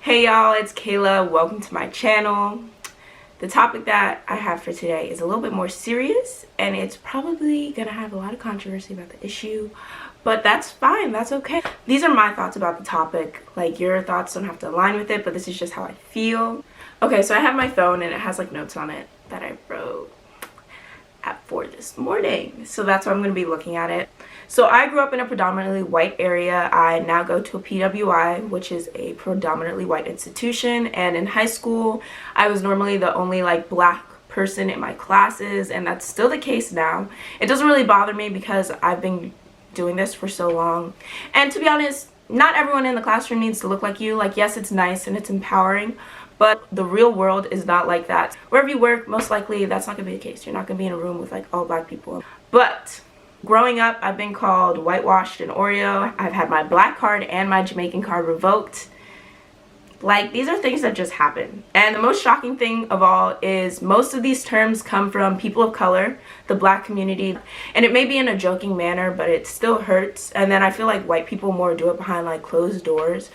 Hey y'all, it's Kayla. Welcome to my channel. The topic that I have for today is a little bit more serious, and it's probably gonna have a lot of controversy about the issue, but that's fine, that's okay. These are my thoughts about the topic. Like, your thoughts don't have to align with it, but this is just how I feel. Okay, so I have my phone and it has like notes on it that I wrote at 4 this morning, so that's why I'm going to be looking at it. So I grew up in a predominantly white area. I now go to a PWI, which is a predominantly white institution, and in high school I was normally the only like black person in my classes, and that's still the case now. It doesn't really bother me because I've been doing this for so long, and to be honest, not everyone in the classroom needs to look like you. Like, yes, it's nice and it's empowering, but the real world is not like that. Wherever you work, most likely that's not gonna be the case. You're not gonna be in a room with like all black people. But growing up, I've been called whitewashed and Oreo. I've had my black card and my Jamaican card revoked. Like, these are things that just happen. And the most shocking thing of all is most of these terms come from people of color, the black community, and it may be in a joking manner, but it still hurts. And then I feel like white people more do it behind like closed doors,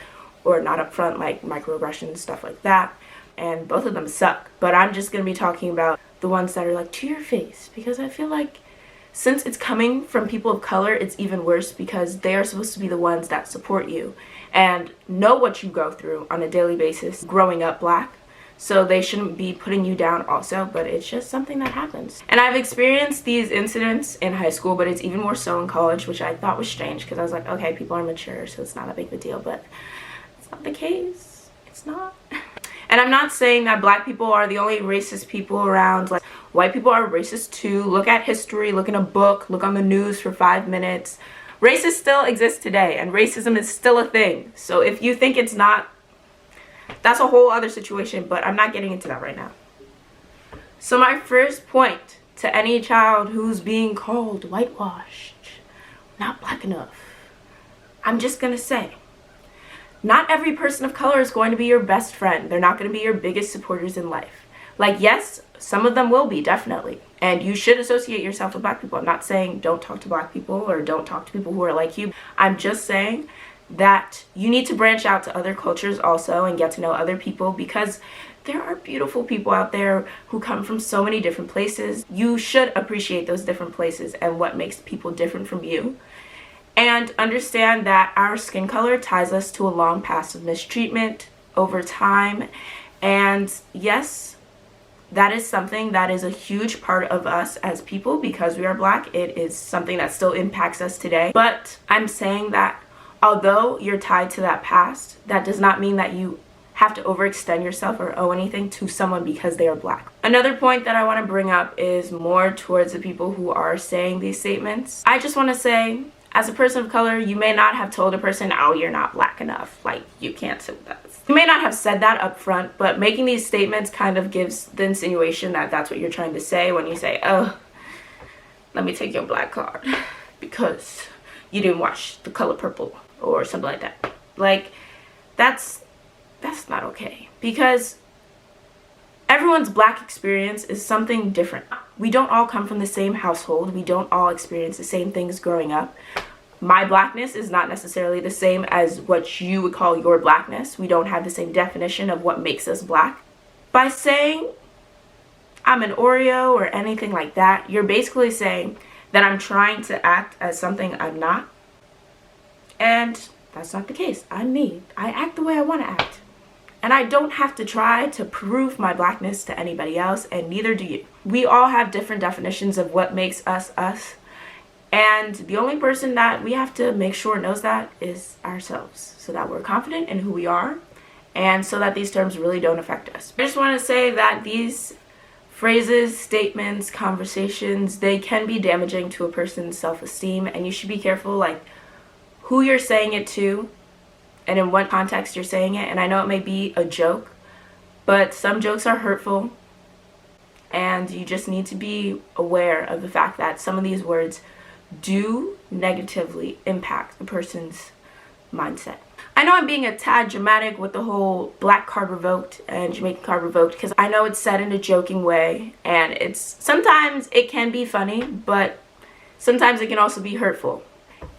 or not up front, like microaggressions, stuff like that, and both of them suck. But I'm just gonna be talking about the ones that are like to your face, because I feel like since it's coming from people of color, it's even worse, because they are supposed to be the ones that support you and know what you go through on a daily basis growing up black, so they shouldn't be putting you down also, but it's just something that happens. And I've experienced these incidents in high school, but it's even more so in college, which I thought was strange, because I was like, okay, people are mature, so it's not that big of a deal, but it's not the case. It's not. And I'm not saying that black people are the only racist people around. Like, white people are racist too. Look at history, look in a book, look on the news for 5 minutes. Racists still exist today, and racism is still a thing. So if you think it's not, that's a whole other situation, but I'm not getting into that right now. So my first point to any child who's being called whitewashed, not black enough, I'm just gonna say, not every person of color is going to be your best friend. They're not going to be your biggest supporters in life. Like, yes, some of them will be, definitely. And you should associate yourself with black people. I'm not saying don't talk to black people or don't talk to people who are like you. I'm just saying that you need to branch out to other cultures also and get to know other people, because there are beautiful people out there who come from so many different places. You should appreciate those different places and what makes people different from you. And understand that our skin color ties us to a long past of mistreatment over time. And yes, that is something that is a huge part of us as people, because we are black. It is something that still impacts us today. But I'm saying that although you're tied to that past, that does not mean that you have to overextend yourself or owe anything to someone because they are black. Another point that I want to bring up is more towards the people who are saying these statements. I just want to say, as a person of color, you may not have told a person, oh, you're not black enough, like, you can't sit with us. You may not have said that up front, but making these statements kind of gives the insinuation that that's what you're trying to say when you say, oh, let me take your black card because you didn't watch The Color Purple or something like that. Like, that's not okay, because everyone's black experience is something different. We don't all come from the same household. We don't all experience the same things growing up. My blackness is not necessarily the same as what you would call your blackness. We don't have the same definition of what makes us black. By saying I'm an Oreo or anything like that, you're basically saying that I'm trying to act as something I'm not. And that's not the case. I'm me. I act the way I want to act. And I don't have to try to prove my blackness to anybody else, and neither do you. We all have different definitions of what makes us us. And the only person that we have to make sure knows that is ourselves, so that we're confident in who we are, and so that these terms really don't affect us. I just want to say that these phrases, statements, conversations, they can be damaging to a person's self-esteem, and you should be careful, like, who you're saying it to and in what context you're saying it. And I know it may be a joke, but some jokes are hurtful, and you just need to be aware of the fact that some of these words do negatively impact a person's mindset. I know I'm being a tad dramatic with the whole black card revoked and Jamaican card revoked, because I know it's said in a joking way, and sometimes it can be funny, but sometimes it can also be hurtful.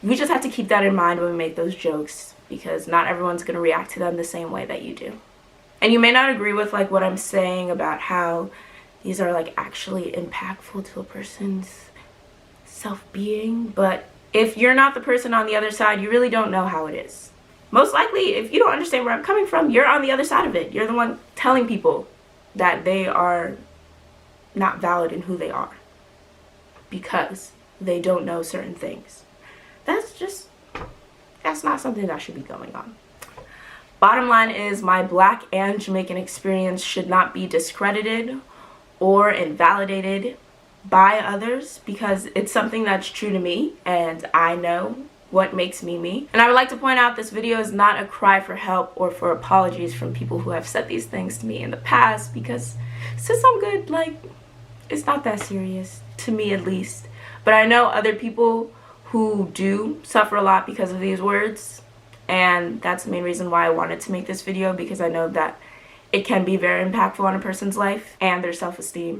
We just have to keep that in mind when we make those jokes. because not everyone's going to react to them the same way that you do. And you may not agree with like what I'm saying about how these are like actually impactful to a person's self-being, but if you're not the person on the other side, you really don't know how it is. Most likely, if you don't understand where I'm coming from, you're on the other side of it. You're the one telling people that they are not valid in who they are because they don't know certain things. That's not something that should be going on. Bottom line is, my Black and Jamaican experience should not be discredited or invalidated by others, because it's something that's true to me and I know what makes me me. And I would like to point out, this video is not a cry for help or for apologies from people who have said these things to me in the past, because since I'm good, like, it's not that serious, to me at least. But I know other people who do suffer a lot because of these words, and that's the main reason why I wanted to make this video, because I know that it can be very impactful on a person's life and their self-esteem.